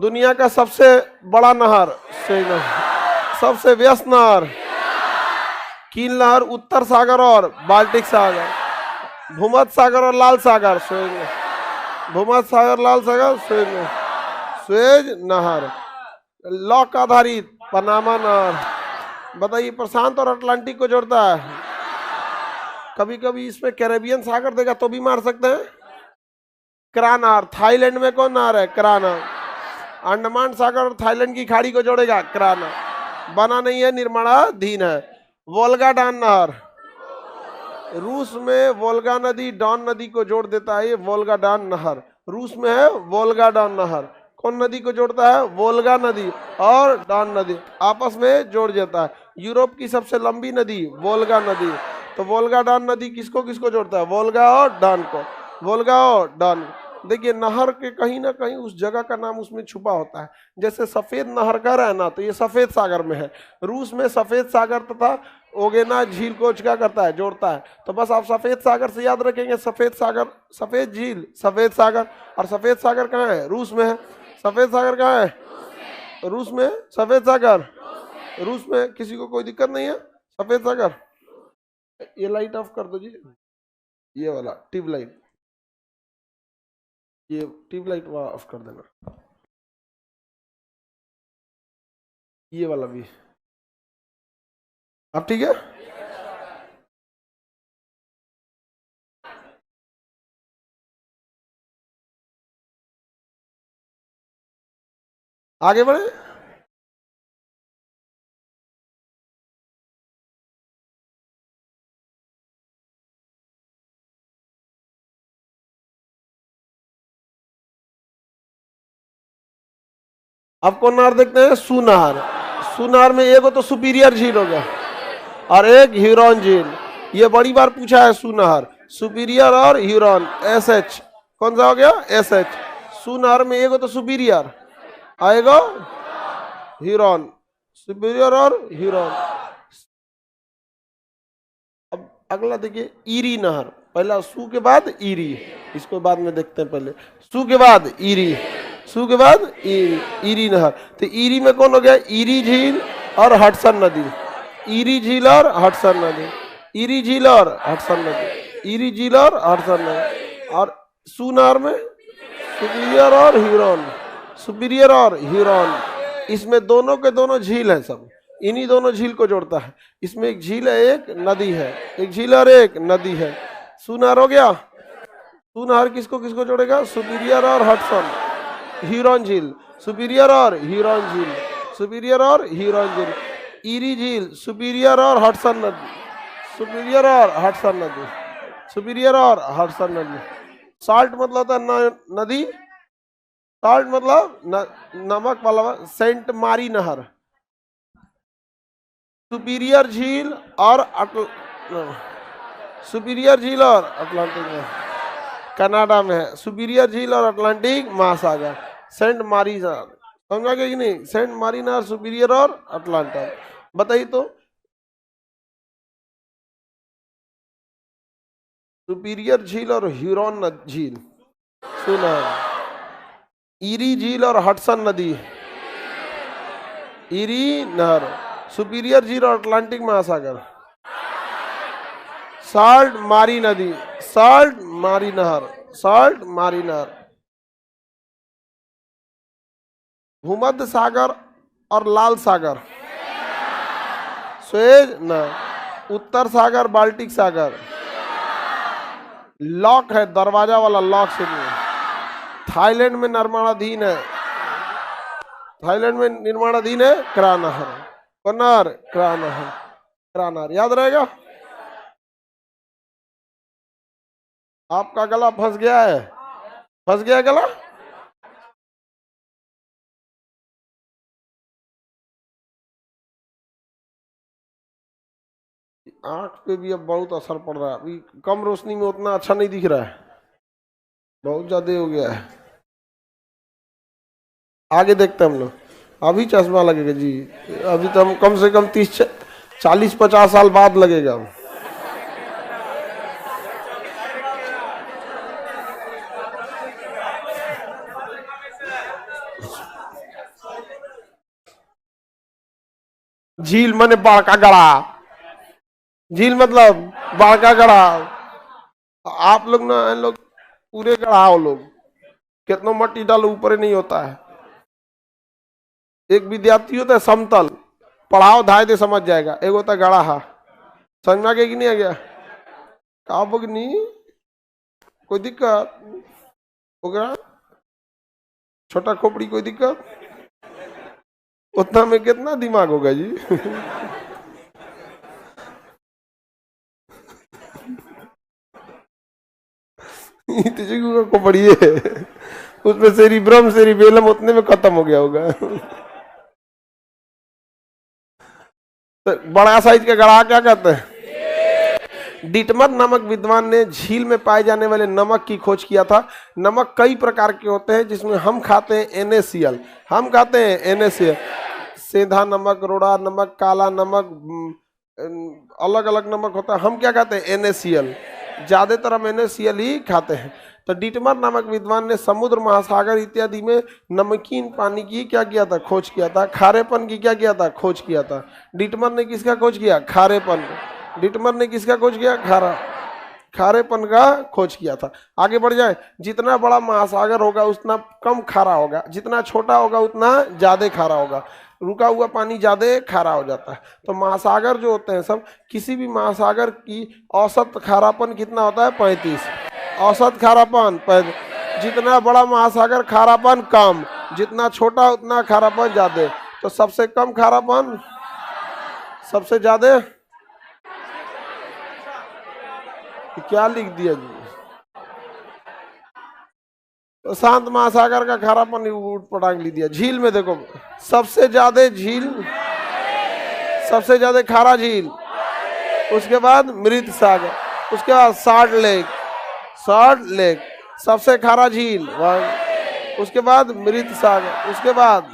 दुनिया का सबसे बड़ा नहर, सबसे व्यस्त नहर, कील नहर, उत्तर सागर और बाल्टिक सागर, भूमध्य सागर और लाल सागर, भूमध्य सागर, लाल सागर, स्वेज नहर, लॉक आधारित पनामा नहर। बताइए प्रशांत और अटलांटिक को जोड़ता है। कभी कभी इसमें कैरेबियन सागर देगा तो भी मार सकते हैं। करानार, थाईलैंड में कौन नहर है? करानार। अंडमान सागर और थाईलैंड की खाड़ी को जोड़ेगा करानार, बना नहीं है, निर्माणाधीन है। वोल्गा डॉन नहर, रूस में वोल्गा नदी डॉन नदी को जोड़ देता है, ये वोल्गा डॉन नहर रूस में है। वोल्गा डॉन नहर कौन नदी को जोड़ता है? वोल्गा नदी और डॉन नदी आपस में जोड़ देता है। यूरोप की सबसे लंबी नदी वोल्गा नदी, तो वोल्गा डॉन नदी किसको किसको जोड़ता है? वोल्गा और डॉन को, वोल्गा और डॉन। देखिए नहर के कहीं ना कहीं उस जगह का नाम उसमें छुपा होता है। जैसे सफेद नहर का है ना, तो ये सफेद सागर में है। रूस में सफेद सागर तथा ओगेना झील को क्या करता है? जोड़ता है। तो बस आप सफेद सागर से याद रखेंगे, सफेद सागर, सफेद झील, सफेद सागर। और सफेद सागर कहाँ है? रूस में है। सफेद सागर कहाँ है? रूस में। सफेद सागर रूस में। किसी को कोई दिक्कत नहीं है? सफेद सागर। ये लाइट ऑफ कर दो जी, ये वाला ट्यूब लाइट, ये ट्यूब लाइट ऑफ कर देना, ये वाला भी। अब ठीक है। आगे बढ़े। अब कौन नहर देखते हैं? सुनहर। सुनहर में एक तो सुपीरियर झील हो गया और एक ह्यूरॉन झील। ये बड़ी बार पूछा है सुनहर, सुपीरियर और ह्यूरॉन। SH कौन सा हो गया? SH। सुनहर में एक तो सुपीरियर आएगा, ह्यूरॉन, सुपीरियर और ह्यूरॉन। अब अगला देखिए ईरी नहर। पहला सू के बाद ईरी, इसको बाद में देखते हैं। पहले सू के बाद ईरी, सू के बाद ईरी, ईरी नहर। तो ईरी में कौन हो गया? ईरी झील और हडसन नदी, ईरी झील और हडसन नदी, ईरी झील और हडसन नदी, ईरी झील और हडसन नदी। और सू नहर में सुपीरियर और ह्यूरॉन, सुपीरियर और ह्यूरॉन। इसमें दोनों के दोनों झील है, सब इन्हीं दोनों झील को जोड़ता है। इसमें एक झील है, एक नदी है, एक झील और एक नदी है। सुनहर हो गया। सुनहर किसको किसको जोड़ेगा? सुपीरियर और हडसन, ह्यूरॉन झील, सुपीरियर और ह्यूरॉन झील, सुपीरियर और ह्यूरॉन झील। ईरी झील, सुपीरियर और हडसन नदी, सुपीरियर और हडसन नदी, सुपीरियर और हडसन नदी। साल्ट मतलब होता है नदी, साल्ट मतलब नमक वाला। सेंट मारी नहर, सुपीरियर झील और सुपीरियर झील और अटलांटिक में, कनाडा में है। सुपीरियर झील और अटलांटिक महासागर, सेंट मारी नहर। समझा कि नहीं? सेंट मारी नहर, सुपीरियर और अटलांटिक। बताइए तो सुपीरियर झील और ह्यूरॉन झील, सुनहर। ईरी झील और हडसन नदी, ईरी नहर। सुपीरियर झील और अटलांटिक महासागर, साल्ट मारी नदी, साल्ट मारी नहर, साल्ट मारी नहर। भूमध्य सागर और लाल सागर, स्वेज नहर। उत्तर सागर, बाल्टिक सागर। लॉक है, दरवाजा वाला लॉक से नहीं। थाईलैंड में निर्माणाधीन है, थाईलैंड में निर्माणाधीन है करानहर, कनार करानहर, करानहर। याद रहेगा। आपका गला फंस गया है, फंस गया गला। आंख पे भी अब बहुत असर पड़ रहा है। अभी कम रोशनी में उतना अच्छा नहीं दिख रहा है, बहुत ज्यादा हो गया है। आगे देखते हैं हम लोग। अभी चश्मा लगेगा जी, अभी तो हम कम से कम 30-40-50 साल बाद लगेगा। झील माने बड़का गड़ा, झील मतलब बड़का गड़ा। आप लोग ना, इन लोग पूरे गड़ा हो लोग, कितना मट्टी डालो ऊपर नहीं होता है। एक विद्यार्थी होता है समतल, पढ़ाओ धाय दे समझ जाएगा, एक होता है गड़ा। हा समझ में आ गया कि नहीं आ गया? कहा बगनी कोई दिक्कत हो गया? छोटा खोपड़ी कोई दिक्कत? उतना में कितना दिमाग होगा जी? खोपड़ी है उसमें सेरिब्रम सेरिबेलम उतने में खत्म हो गया होगा। तो बड़ा साइज का गड़ा क्या कहते हैं? डिटमर नामक विद्वान ने झील में पाए जाने वाले नमक की खोज किया था। नमक कई प्रकार के होते हैं, जिसमें हम खाते हैं NaCl, हम खाते हैं NaCl, सेंधा नमक, रोड़ा नमक, काला नमक, अलग अलग नमक होता है। हम क्या खाते हैं? NaCl, ज्यादातर हम NaCl ही खाते हैं। तो डिटमर नामक विद्वान ने समुद्र, महासागर इत्यादि में नमकीन पानी की क्या किया था? खोज किया था। खारेपन की क्या किया था? खोज किया था। डिटमर ने किसका खोज किया? खारेपन। डिटमर ने किसका खोज किया? खारेपन का खोज किया था। आगे बढ़ जाए, जितना बड़ा महासागर होगा उतना कम खारा होगा, जितना छोटा होगा उतना ज्यादा खारा होगा। रुका हुआ पानी ज्यादा खारा हो जाता है। तो महासागर जो होते हैं सब, किसी भी महासागर की औसत खारापन कितना होता है? 35। औसत खारापन 35। जितना बड़ा महासागर खारापन कम, जितना छोटा उतना खारापन ज्यादा। तो सबसे कम खारापन, सबसे ज्यादा क्या लिख दिया जी? तो शांत महासागर का खारापन उठ पटांग लिख दिया। झील में देखो, सबसे ज्यादा झील, सबसे ज्यादा खारा झील, उसके बाद मृत सागर, उसके बाद सॉल्ट लेक सबसे खारा झील, उसके बाद मृत सागर, उसके बाद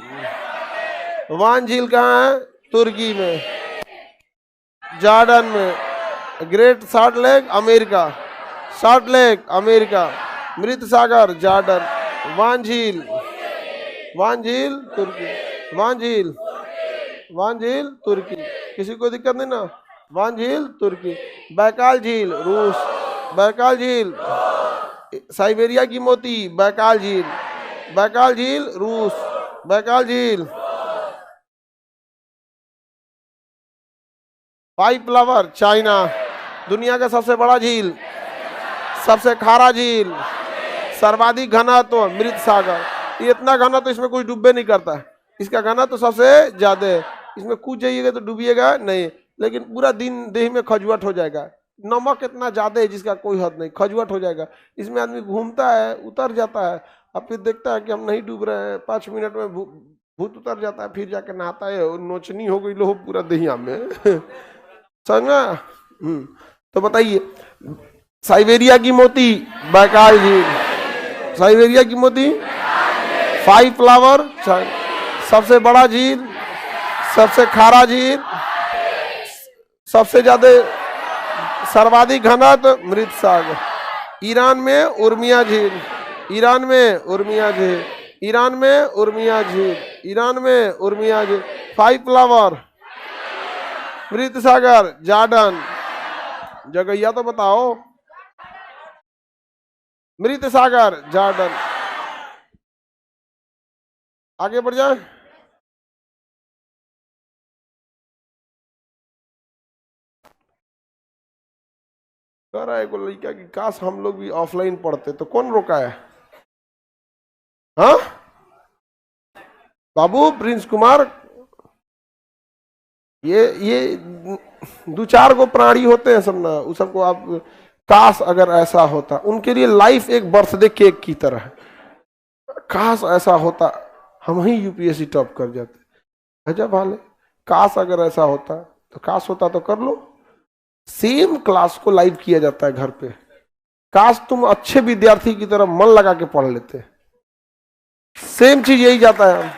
वान झील कहाँ है? तुर्की में, जॉर्डन में। Great salt lake America, salt lake America, मृत सागर जॉर्डन, वान झील तुर्की, वान झील तुर्की, किसी को दिक्कत नहीं ना? वान झील तुर्की। बैकाल झील रूस, बैकाल झील साइबेरिया की मोती, बैकाल झील रूस, बैकाल झील। पाइप फ्लावर चाइना, दुनिया का सबसे बड़ा झील, सबसे खारा झील, सर्वाधिक घना तो मृत सागर। ये इतना घना तो इसमें कुछ डूबे नहीं करता है, इसका घना तो सबसे ज्यादा है। इसमें कूद जाइएगा तो डूबिएगा नहीं, लेकिन पूरा दिन देह में खजुआट हो जाएगा। नमक इतना ज्यादा है जिसका कोई हद नहीं, खजुआट हो जाएगा। इसमें आदमी घूमता है, उतर जाता है, अब फिर देखता है कि हम नहीं डूब रहे हैं, 5 मिनट में भूत उतर जाता है, फिर जाके नहाता है, नोचनी हो गई लो पूरा दहिया में। समझा? तो बताइए, साइबेरिया की मोती बैकाल झील, साइबेरिया की मोती, फाइव फ्लावर सबसे बड़ा झील, सबसे खारा झील, सबसे ज्यादा सर्वाधिक घना तो मृत सागर। ईरान में उर्मिया झील, ईरान में उर्मिया झील, ईरान में उर्मिया झील, ईरान में उर्मिया झील। फाइव फ्लावर मृत सागर जॉर्डन। जगहिया तो बताओ। मृत सागर जॉर्डन। आगे बढ़ जाए। कह रहा है को लड़का कि काश हम लोग भी ऑफलाइन पढ़ते, तो कौन रोका है? हाँ बाबू प्रिंस कुमार, ये 2-4 गो प्राणी होते हैं सब ना, उस सबको आप काश अगर ऐसा होता, उनके लिए लाइफ एक बर्थडे केक की तरह है। काश ऐसा होता, हम ही यूपीएससी टॉप कर जाते। अजब हाल है। काश अगर ऐसा होता, तो काश होता तो कर लो। सेम क्लास को लाइव किया जाता है घर पे। काश तुम अच्छे विद्यार्थी की तरह मन लगा के पढ़ लेते। सेम चीज यही जाता है,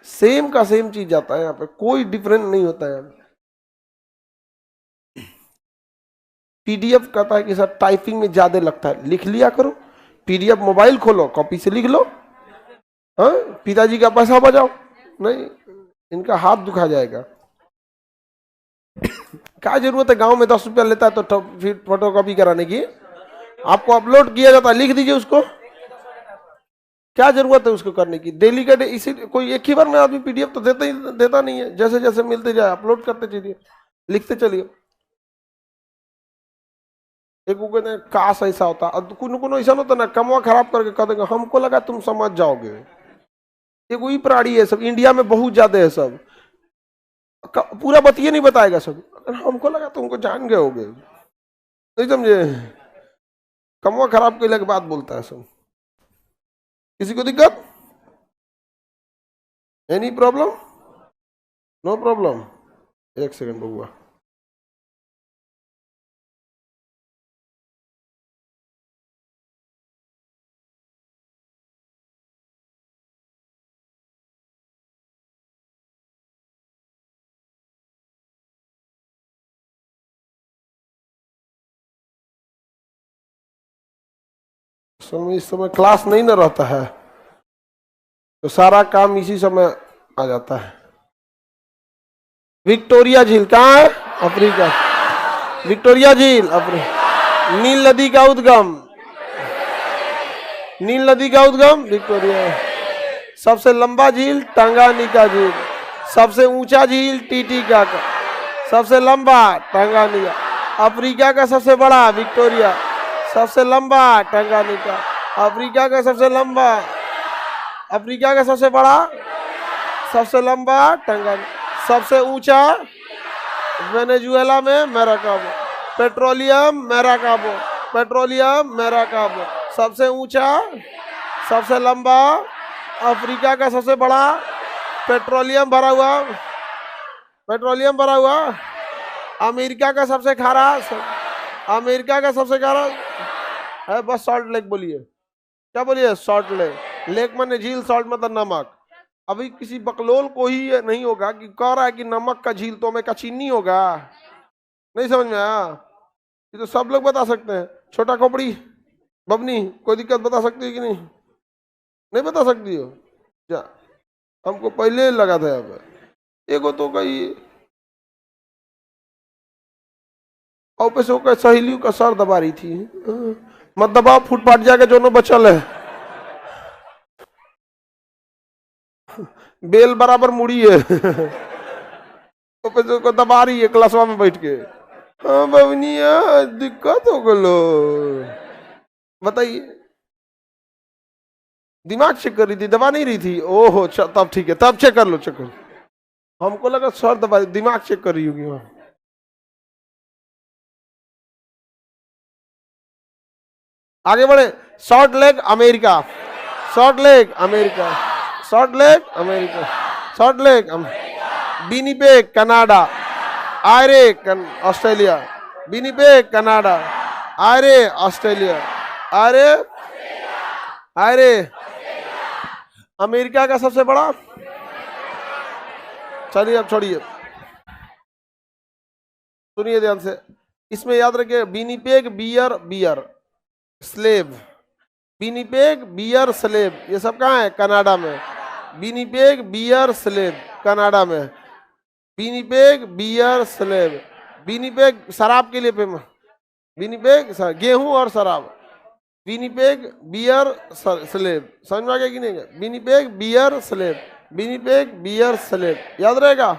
सेम का सेम चीज जाता है यहाँ पे, कोई डिफरेंस नहीं होता है। पीडीएफ कहता है कि सर टाइपिंग में ज्यादा लगता है, लिख लिया करो। पीडीएफ मोबाइल खोलो, कॉपी से लिख लो। हाँ, पिताजी का पैसा बचाओ, नहीं इनका हाथ दुखा जाएगा। क्या जरूरत है गांव में 10 रुपया लेता है तो फिर फोटो कॉपी कराने की? आपको अपलोड किया जाता है, लिख दीजिए उसको। क्या जरूरत है उसको करने की? डेली का इसी कोई एक ही बार में आदमी पीडीएफ तो देता नहीं है। जैसे जैसे मिलते जाए अपलोड करते चलिए, लिखते चलिए। एक को कहते हैं काश ऐसा होता, और कुछ ऐसा होता ना, कमवा खराब करके कह देंगे हमको लगा तुम समझ जाओगे। एक वही प्राणी है सब, इंडिया में बहुत ज्यादा है सब, पूरा बतिए नहीं बताएगा सब, हमको लगा तुमको जान गए होगे, नहीं समझे? कमवा खराब करने के बाद बोलता है सब। किसी को दिक्कत? Any problem? No problem. एक सेकंड बबुआ। इस समय क्लास नहीं ना रहता है तो सारा काम इसी समय आ जाता है। विक्टोरिया झील कहाँ है? अफ्रीका। विक्टोरिया झील अफ्रीका। नील नदी का उद्गम, नील नदी का उद्गम विक्टोरिया। सबसे लंबा झील टंगानिका झील। सबसे ऊंचा झील टीटीका का। सबसे लंबा टंगानिका। अफ्रीका का सबसे बड़ा विक्टोरिया। सबसे लंबा टंगानिका। अफ्रीका का सबसे लंबा, अफ्रीका का सबसे बड़ा, सबसे लंबा टंगानिका। सबसे ऊंचा वेनेजुएला में मैराकाबो। Petroleum मैराकाबो, petroleum मैराकाबो। सबसे ऊंचा, सबसे लंबा, अफ्रीका का सबसे बड़ा, पेट्रोलियम भरा हुआ, पेट्रोलियम भरा हुआ। अमेरिका का सबसे खारा, अमेरिका का सबसे खारा है बस सॉल्ट लेक। बोलिए क्या बोलिए? Salt lake. लेक माने झील, सॉल्ट मतलब नमक। अभी किसी बकलोल को ही ये नहीं होगा कि कह रहा है कि नमक का झील तो में का चीनी होगा। नहीं समझ में आया? ये तो सब लोग बता सकते हैं। छोटा खोपड़ी बबनी कोई दिक्कत बता सकती है कि नहीं? नहीं बता सकती हो क्या? हमको पहले लगा था अब एगो तो कही और पे से सहेलियों का सर दबा रही थी। मत दबाओ, फुटपाथ जाके जो बचल है बेल बराबर मुड़ी है को दबा रही है क्लासवा में बैठ के। हाँ बबनिया दिक्कत हो गलो, बताइए। दिमाग चेक कर रही थी, दबा नहीं रही थी। ओहो तब ठीक है, तब चेक कर लो, चेक कर। हमको लगा सर दबा रही, दिमाग चेक कर रही होगी वहां। आगे बढ़े। Salt lake America, salt lake America, salt lake America, salt lake Winnipeg Canada, Eyre Australia, Winnipeg Canada, Eyre Australia, Ayre Ayre America का सबसे बड़ा। चलिए अब छोड़िए, सुनिए ध्यान से। इसमें याद रखिए Winnipeg bear, bear slave, Winnipeg beer slave, ये सब कहाँ है? कनाडा में। विनिपेग बियर स्लेव कनाडा में। विनिपेग बियर स्लेव, विनिपेग शराब के लिए फेमस, विनिपेग गेहूं और शराब। विनिपेग बियर स्लेव, समझ में आ गया कि नहीं? Winnipeg beer slave, Winnipeg beer slave, याद रहेगा।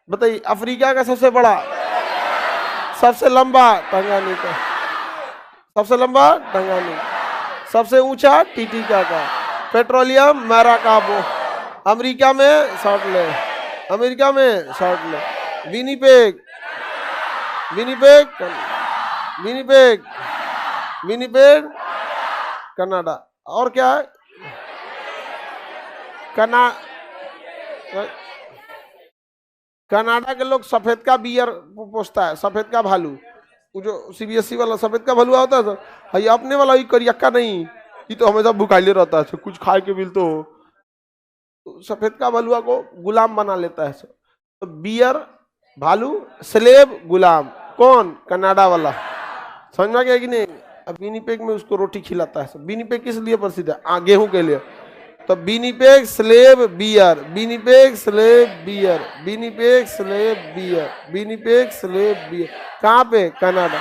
बताइए अफ्रीका का सबसे बड़ा, सबसे लंबा टंगानिका, सबसे लंबा टंगानिका, सबसे ऊंचा टीटीका का। पेट्रोलियम मैराकाबो। अमेरिका में सॉल्ट लेक, अमेरिका में salt lake. Winnipeg, Winnipeg, Winnipeg, Winnipeg Canada. और क्या है? कनाडा के लोग सफेद का बियर पोसता है, सफेद का भालू। वो जो सीबीएसई वाला सफेद का भलुआ होता है तो ये अपने वाला ही करियक्का नहीं, ये तो हमेशा भुखाइले रहता है, कुछ खाए के मिल तो सफेद का भलुआ को गुलाम बना लेता है। तो बियर भालू, स्लेव गुलाम। कौन? कनाडा वाला। समझ में आ गया कि नहीं? अब विनिपेग में उसको रोटी खिलाता है। विनिपेग किस लिए प्रसिद्ध है? गेहूं के लिए। तो Winnipeg slave beer, Winnipeg slave beer, Winnipeg slave beer, Winnipeg slave beer. कहाँ पे? Canada.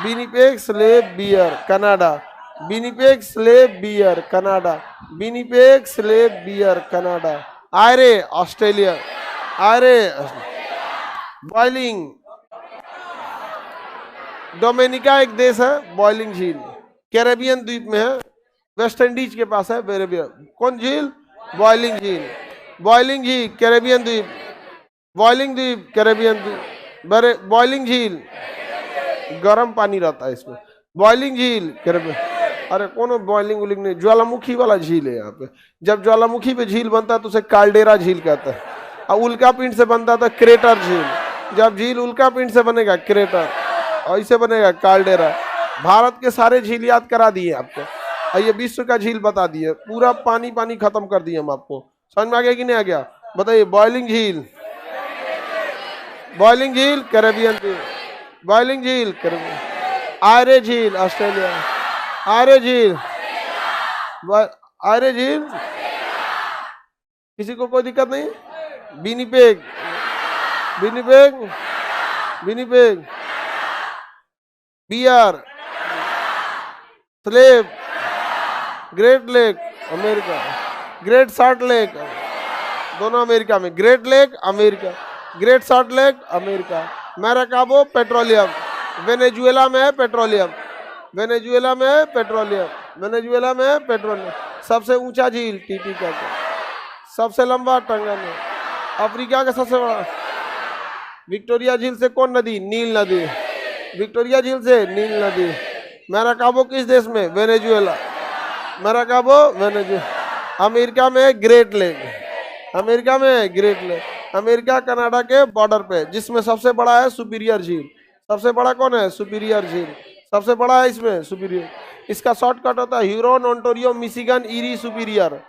Winnipeg slave beer, Canada. Winnipeg slave beer, Canada. Winnipeg slave beer, Canada. Eyre Australia, Eyre बॉइलिंग। डोमिनिका एक देश है, बॉइलिंग झील कैरेबियन द्वीप में है, वेस्ट इंडीज के पास है। कौन झील? बॉइलिंग झील, बॉइलिंग झील कैरेबियन द्वीप, बॉइलिंग द्वीप कैरेबियन द्वीप, बॉइलिंग झील गर्म पानी रहता है इसमें। बॉइलिंग झील कैरेबियन। अरे कौन बॉइलिंग वॉइलिंग नहीं, ज्वालामुखी वाला झील है यहाँ पे। जब ज्वालामुखी पे झील बनता है तो उसे काल्डेरा झील कहता है, और उल्का पिंड से बनता है तो क्रेटर झील। जब झील उल्का पिंड से बनेगा क्रेटर, और इसे बनेगा काल्डेरा। भारत के सारे झील याद करा दिए आपको, और ये विश्व का झील बता दिए, पूरा पानी पानी खत्म कर दिए हम आपको। समझ में आ गया कि नहीं आ गया? बताइए। बॉइलिंग झील, बॉइलिंग झील कैरेबियन द्वीप, बॉइलिंग झील कैरेबियन। आयरे झील ऑस्ट्रेलिया, आयरे झील, आयरे झील। किसी को कोई दिक्कत नहीं? Winnipeg, Winnipeg, Winnipeg beer slave, great lake America, great salt lake दोनों अमेरिका में, great lake America, great salt lake America. Maracaibo petroleum, Venezuela में है पेट्रोलियम, वेनेजुएला में है पेट्रोलियम, वेनेजुएला में है पेट्रोलियम। सबसे ऊंचा झील टीटीकाका, सबसे लंबा टंगन, अफ्रीका का सबसे बड़ा। विक्टोरिया झील से कौन नदी? नील नदी, विक्टोरिया झील से नील नदी। मैराकाबो किस देश में? Venezuela, Maracaibo Venezuela. अमेरिका में ग्रेट लेक, अमेरिका में ग्रेट लेक। अमेरिका कनाडा के बॉर्डर पे, जिसमें सबसे बड़ा है सुपीरियर झील। सबसे बड़ा कौन है? सुपीरियर झील, सबसे बड़ा है इसमें सुपीरियर। इसका शॉर्टकट होता है Huron, Ontario, Michigan, Erie, Superior.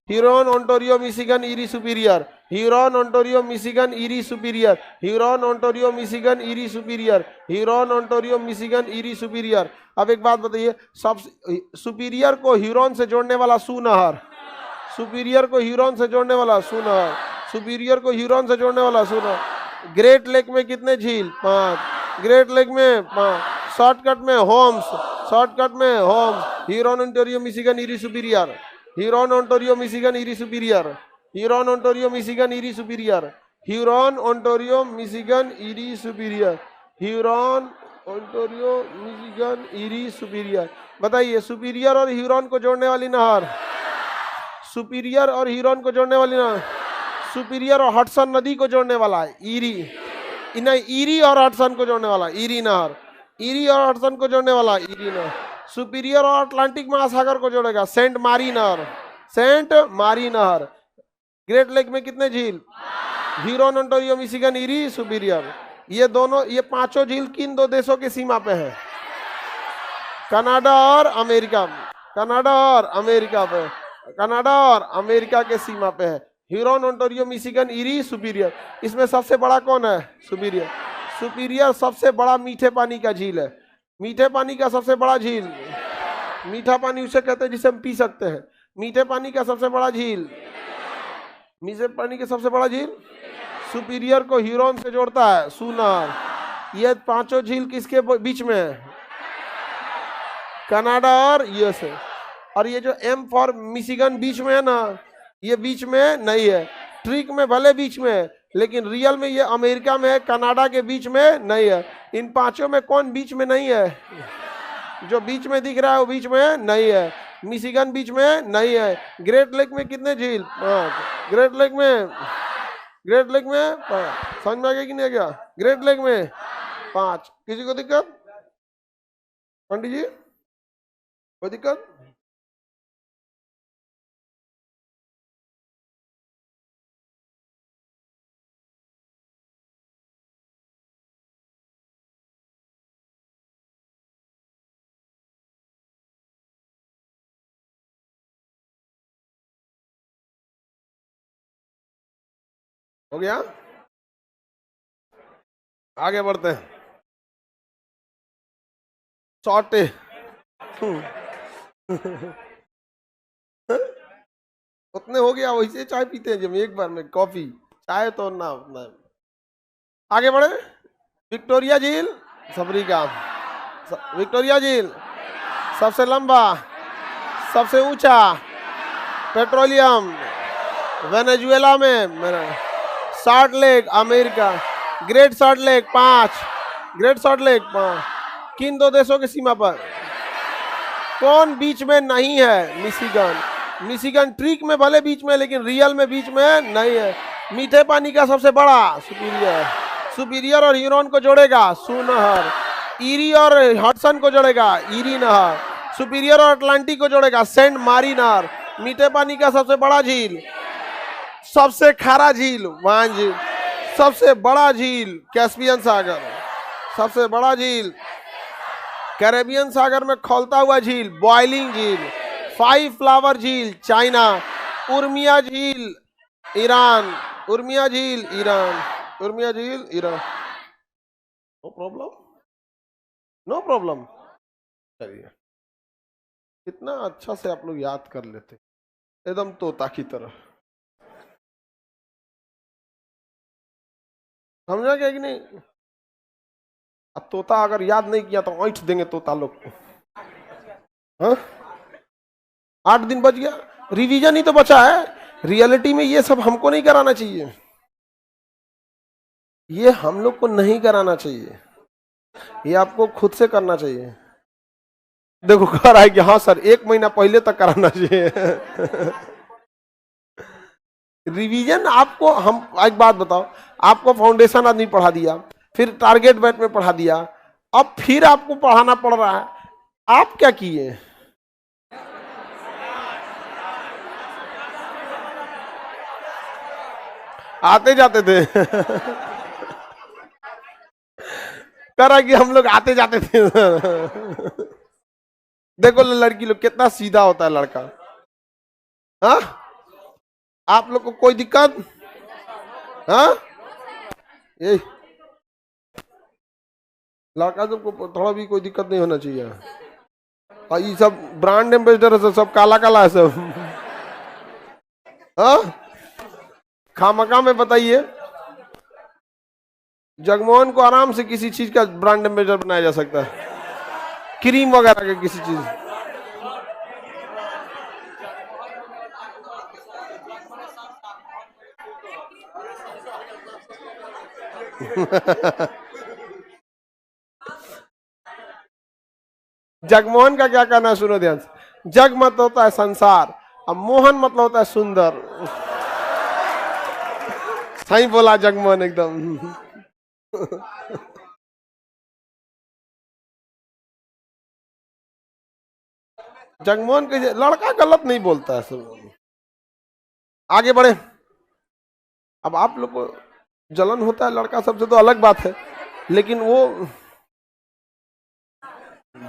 Huron, Ontario, Michigan, Erie, Superior. Huron, Ontario, Michigan, Erie, Superior. Huron, Ontario, Michigan, Erie, Superior. Huron, Ontario, Michigan, Erie, superior. अब एक बात बताइए, सब सुपीरियर को ह्यूरोन से जोड़ने वाला सू नहर, सुपीरियर को ह्यूरोन से जोड़ने वाला सू नहर, सुपीरियर को ह्यूरोन से जोड़ने वाला सू नहर। ग्रेट लेक में कितने झील? 5। ग्रेट लेक में 5। शॉर्टकट में होम्स, शॉर्टकट में homes. Huron, Ontario, Michigan, Erie, Superior. Huron, Ontario, Michigan, Erie, Superior. Huron, Ontario, Michigan, Erie, Superior. Huron, Ontario, Michigan, Erie, Superior. Huron, Ontario, Michigan, Erie, Superior. बताइए, Superior और Huron को जोड़ने वाली नहर, superior और Huron को जोड़ने वाली नहर, सुपीरियर और हडसन नदी को जोड़ने वाला है ईरी। नहीं, ईरी और हडसन को जोड़ने वाला ईरी नहर, ईरी और हडसन को जोड़ने वाला ईरी नहर। सुपीरियर और अटलांटिक महासागर को जोड़ेगा सेंट मारी नहर, सेंट मारी नहर। ग्रेट लेक में कितने झील? Huron, Ontario, Michigan, Erie, superior. ये दोनों, ये पांचों झील किन दो देशों की सीमा पे है? कनाडा और अमेरिका, कनाडा और अमेरिका पे, कनाडा और अमेरिका के सीमा पे है। Huron, Ontario, Michigan, Erie, superior. इसमें सबसे बड़ा कौन है? सुपीरियर। सुपीरियर सबसे बड़ा मीठे पानी का झील है, मीठे पानी का सबसे बड़ा झील। मीठा पानी उसे कहते हैं जिसे हम पी सकते हैं। मीठे पानी का सबसे बड़ा झील, मीठे पानी का सबसे बड़ा झील सुपीरियर को ह्यूरोन से जोड़ता है सूनर। ये पांचों झील किसके बीच में है? कनाडा और यूएसए। और ये जो एम फॉर मिशिगन बीच में है ना, ये बीच में नहीं है। ट्रिक में भले बीच में है, लेकिन रियल में ये अमेरिका में है, कनाडा के बीच में नहीं है। इन पांचों में कौन बीच में नहीं है? जो बीच में दिख रहा है वो बीच में नहीं है। मिशिगन बीच में नहीं है। ग्रेट लेक में कितने झील? 5। ग्रेट लेक में, ग्रेट लेक में 5। समझ में आ गया कि नहीं आ गया? ग्रेट लेक में 5। किसी को दिक्कत? पंडित जी कोई दिक्कत? हो गया? आगे बढ़ते हैं। शॉर्टे उतने हो गया, वैसे चाय पीते हैं जब एक बार में, कॉफी चाय तो ना उतना। आगे बढ़े। विक्टोरिया झील, सबरी का विक्टोरिया झील सबसे लंबा, सबसे ऊंचा, पेट्रोलियम वेनेजुएला में, salt lake America, great salt lake 5, great salt lake 5 किन दो देशों की सीमा पर? कौन बीच में नहीं है? मिशिगन। मिशिगन ट्रीक में भले बीच में, लेकिन रियल में बीच में नहीं है। मीठे पानी का सबसे बड़ा सुपीरियर, सुपीरियर और ह्यूरॉन को जोड़ेगा सू नहर, ईरी और हडसन को जोड़ेगा ईरी नहर, सुपीरियर और अटलांटिक को जोड़ेगा सेंट मारी नहर। मीठे पानी का सबसे बड़ा झील, सबसे खारा झील वान झील, सबसे बड़ा झील कैस्पियन सागर, सबसे बड़ा झील कैरेबियन सागर में खौलता हुआ झील बॉइलिंग झील, 5 फ्लावर झील चाइना, उर्मिया झील ईरान, उर्मिया झील ईरान, उर्मिया झील Iran. No problem, no problem. चलिए, कितना अच्छा से आप लोग याद कर लेते, एकदम तोता की तरह। समझा क्या कि नहीं? अब तोता अगर याद नहीं किया तो ऐंठ देंगे तोता लोग को। हाँ, 8 दिन बच गया, रिवीजन ही तो बचा है। रियलिटी में ये सब हमको नहीं कराना चाहिए, ये हम लोग को नहीं कराना चाहिए, ये आपको खुद से करना चाहिए। देखो कह रहा है कि हाँ सर 1 महीना पहले तक कराना चाहिए। रिवीजन आपको, हम एक बात बताओ, आपको फाउंडेशन आदमी पढ़ा दिया, फिर टारगेट बैट में पढ़ा दिया, अब फिर आपको पढ़ाना पड़ रहा है, आप क्या किए? आते जाते थे। कह रहा कि हम लोग आते जाते थे। देखो लड़की लोग कितना सीधा होता है लड़का। हाँ, आप लोग को कोई दिक्कत? हाँ, ये लड़का सबको थोड़ा भी कोई दिक्कत नहीं होना चाहिए। और ये सब ब्रांड एम्बेसडर है, सब काला काला है सब। हाँ, खामका में बताइए, जगमोहन को आराम से किसी चीज का ब्रांड एम्बेसडर बनाया जा सकता है, क्रीम वगैरह के किसी चीज। जगमोहन का क्या कहना है सुनो ध्यान से। जग मत होता है संसार, अब मोहन मतलब होता है सुंदर। सही बोला जगमोहन एकदम। जगमोहन के लड़का गलत नहीं बोलता है सब। आगे बढ़े। अब आप लोग को जलन होता है लड़का सबसे तो अलग बात है, लेकिन वो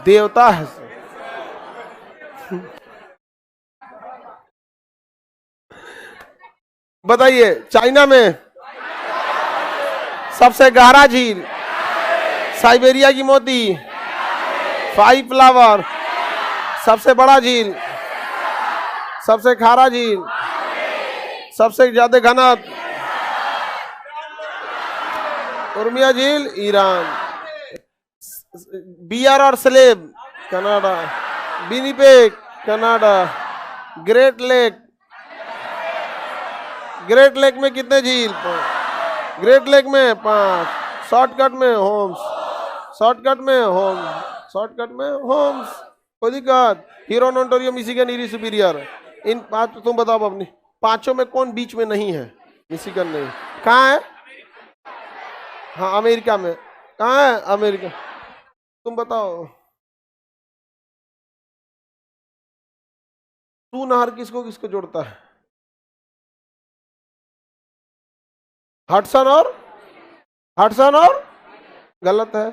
देवता है। बताइए, चाइना में सबसे गहरा झील, साइबेरिया की मोती, 5 फ्लावर, सबसे बड़ा झील, सबसे खारा झील, सबसे ज्यादा घनत्व, उर्मिया झील ईरान, बियर और slave Canada, Winnipeg Canada, great lake, great lake में कितने झील? ग्रेट लेक में 5, शॉर्टकट में होम्स, शॉर्टकट में होम्स, शॉर्टकट में होम्स, कोई दिक्कत? Huron, Ontario, Michigan, Erie, Superior. इन 5 तुम बताओ अपनी, 5 में कौन बीच में नहीं है? मिशिगन नहीं, कहाँ है? हाँ अमेरिका में, कहाँ है अमेरिका? तुम बताओ। तू नहर किसको किसको जोड़ता है? हडसन और, हडसन और, गलत है,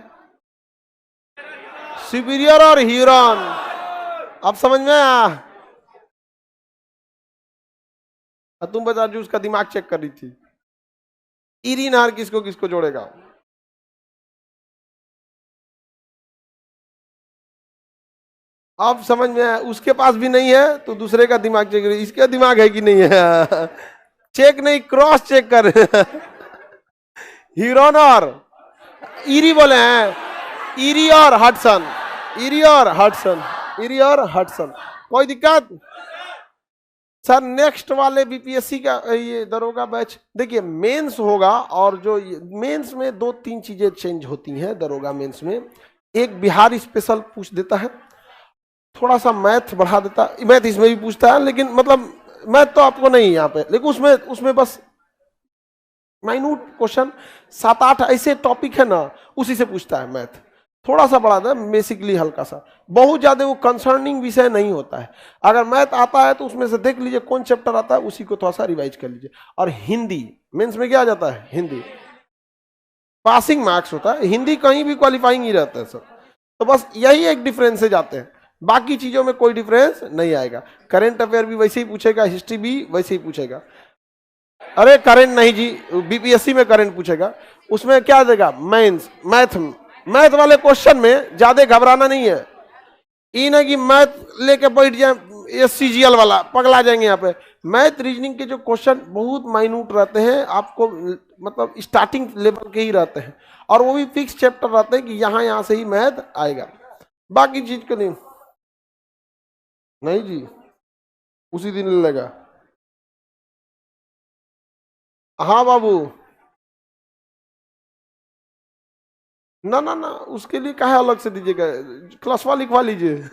सुपीरियर और ह्यूरॉन। अब समझ में आया? तुम बता जो उसका दिमाग चेक कर रही थी। ईरी नहर किसको किसको जोड़ेगा? अब समझ में आया, उसके पास भी नहीं है तो दूसरे का दिमाग चेक करें, इसका दिमाग है कि नहीं है। चेक नहीं, क्रॉस चेक कर। ह्यूरॉन और ईरी बोले हैं, ईरी और हडसन, ईरी और हडसन, ईरी और हडसन। कोई दिक्कत सर? नेक्स्ट वाले बीपीएससी का ये दरोगा बैच, देखिए मेंस होगा, और जो मेंस में दो तीन चीजें चेंज होती हैं दरोगा मेंस में। एक बिहार स्पेशल पूछ देता है, थोड़ा सा मैथ बढ़ा देता है, मैथ इसमें भी पूछता है लेकिन मतलब मैथ तो आपको नहीं यहाँ पे, लेकिन उसमें बस माइन्यूट क्वेश्चन 7-8 ऐसे टॉपिक है ना, उसी से पूछता है मैथ, थोड़ा सा बढ़ा दे, बेसिकली हल्का सा, बहुत ज्यादा वो कंसर्निंग विषय नहीं होता है। अगर मैथ आता है तो उसमें से देख लीजिए कौन चैप्टर आता है, उसी को थोड़ा सा रिवाइज कर लीजिए। और हिंदी मेंस में क्या आ जाता है, हिंदी पासिंग मार्क्स होता है, हिंदी कहीं भी क्वालिफाइंग ही रहता है सर। तो बस यही एक डिफरेंस से जाते हैं, बाकी चीजों में कोई डिफरेंस नहीं आएगा। करंट अफेयर भी वैसे ही पूछेगा, हिस्ट्री भी वैसे ही पूछेगा। अरे करंट नहीं जी, बीपीएससी में करंट पूछेगा, उसमें क्या देगा, मेंस मैथ वाले क्वेश्चन में ज्यादा घबराना नहीं है। ये ना कि मैथ लेके बैठ जाए, ये सीजीएल वाला पगला जाएंगे यहाँ पे। मैथ रीजनिंग के जो क्वेश्चन बहुत माइन्यूट रहते हैं, आपको मतलब स्टार्टिंग लेवल के ही रहते हैं, और वो भी फिक्स चैप्टर रहते हैं कि यहाँ से ही मैथ आएगा, बाकी चीज को नहीं। नहीं जी, उसी दिन ले लेगा। हाँ बाबू, ना ना ना, उसके लिए काहे अलग से दीजिएगा, क्लासवा लिखवा लीजिए।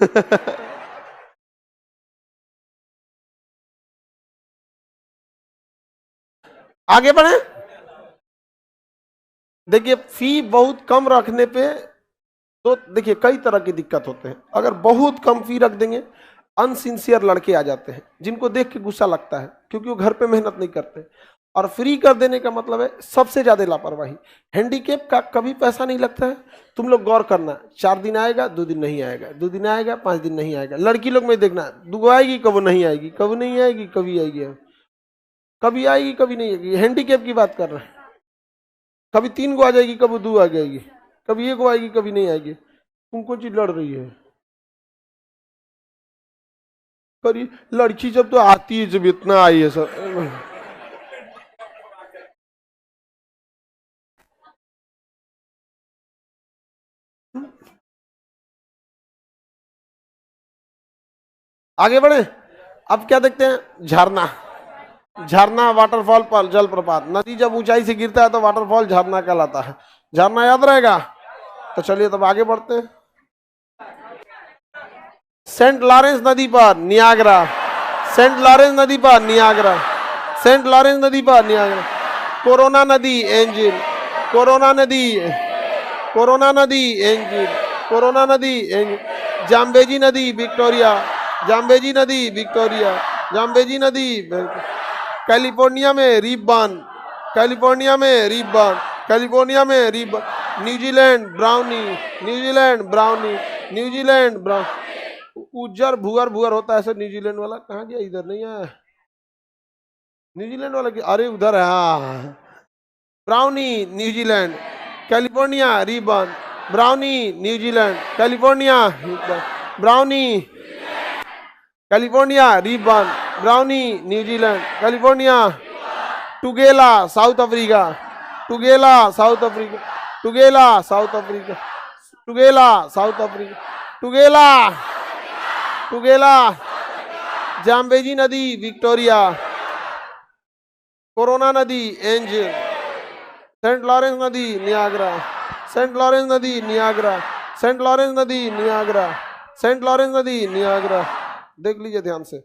आगे बढ़े। देखिए फी बहुत कम रखने पे तो देखिए कई तरह की दिक्कत होते हैं। अगर बहुत कम फी रख देंगे, अनसिंसियर लड़के आ जाते हैं जिनको देख के गुस्सा लगता है, क्योंकि वो घर पे मेहनत नहीं करते। और फ्री कर देने का मतलब है सबसे ज्यादा लापरवाही। हैंडीकेप का कभी पैसा नहीं लगता है, तुम लोग गौर करना, 4 दिन आएगा, 2 दिन नहीं आएगा, 2 दिन आएगा, 5 दिन नहीं आएगा। लड़की लोग में देखना, 2 आएगी कब नहीं आएगी, कब नहीं आएगी, कभी आएगी, कभी आएगी कभी नहीं आएगी। हैंडीकेप की बात कर रहे हैं, कभी 3 गो आ जाएगी, कभी 2 आ जाएगी, कभी 1 आएगी, कभी नहीं आएगी। तुम कौन चीज लड़ रही है? करी लड़की जब तो आती है, जब इतना आई है सर। आगे बढ़े। अब क्या देखते हैं, झरना। झरना वाटरफॉल पर जलप्रपात, नदी जब ऊंचाई से गिरता है तो वाटरफॉल झरना कहलाता है। झरना याद रहेगा? तो चलिए तब आगे बढ़ते हैं। सेंट लॉरेंस नदी पर नियाग्रा, सेंट लॉरेंस नदी पर नियाग्रा, सेंट लॉरेंस नदी पर नियाग्रा। कोरोना नदी एंजिल, कोरोना नदी, कोरोना नदी एंजिल, कोरोना नदी एंजिल। जाम्बेजी नदी विक्टोरिया, जाम्बेजी नदी विक्टोरिया, जाम्बेजी नदी। कैलिफोर्निया में रिबन, कैलिफोर्निया में रिबन, कैलिफोर्निया में ribbon. New Zealand brownie, New Zealand brownie, New Zealand brown. उज्जर भूअर भूअर होता है सर, न्यूजीलैंड वाला कहाँ गया, इधर नहीं आया न्यूजीलैंड वाला की, अरे उधर है। हाँ brownie New Zealand, California ribbon, brownie New Zealand, California brownie, California ribbon, brownie New Zealand, California. टुगेला south Africa, टुगेला south Africa, टुगेला south Africa, टुगेला south Africa, टुगेला, टुगेला। Zambezi नदी विक्टोरिया, कोरोना नदी एंजिल, सेंट लॉरेंस नदी नियाग्रा, सेंट लॉरेंस नदी नियाग्रा, सेंट लॉरेंस नदी Niagara, Saint Lawrence नदी Niagara. देख लीजिए ध्यान से।